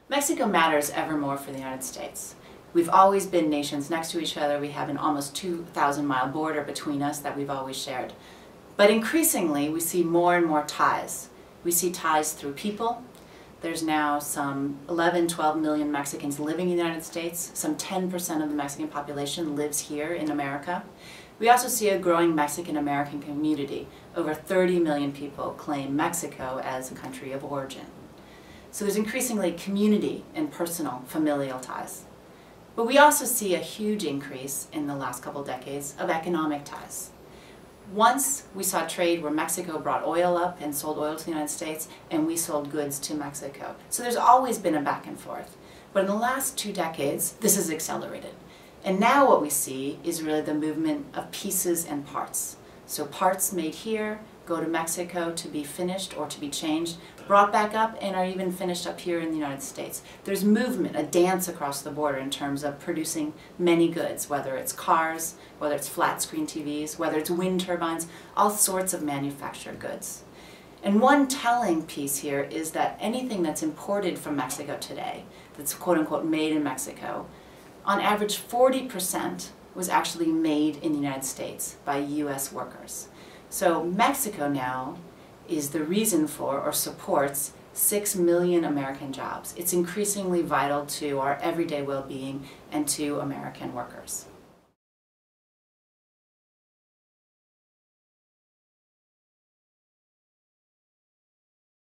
Mexico matters ever more for the United States. We've always been nations next to each other. We have an almost 2,000-mile border between us that we've always shared. But increasingly, we see more and more ties. We see ties through people. There's now some 11, 12 million Mexicans living in the United States. Some 10% of the Mexican population lives here in America. We also see a growing Mexican-American community. Over 30 million people claim Mexico as a country of origin. So there's increasingly community and personal, familial ties. But we also see a huge increase in the last couple decades of economic ties. Once we saw trade where Mexico brought oil up and sold oil to the United States, and we sold goods to Mexico. So there's always been a back and forth. But in the last 2 decades, this has accelerated. And now what we see is really the movement of pieces and parts. So parts made here go to Mexico to be finished or to be changed, brought back up, and are even finished up here in the United States. There's movement, a dance across the border in terms of producing many goods, whether it's cars, whether it's flat screen TVs, whether it's wind turbines, all sorts of manufactured goods. And one telling piece here is that anything that's imported from Mexico today, that's quote-unquote made in Mexico, on average 40% was actually made in the United States by US workers. So Mexico now is the reason for or supports 6 million American jobs. It's increasingly vital to our everyday well-being and to American workers.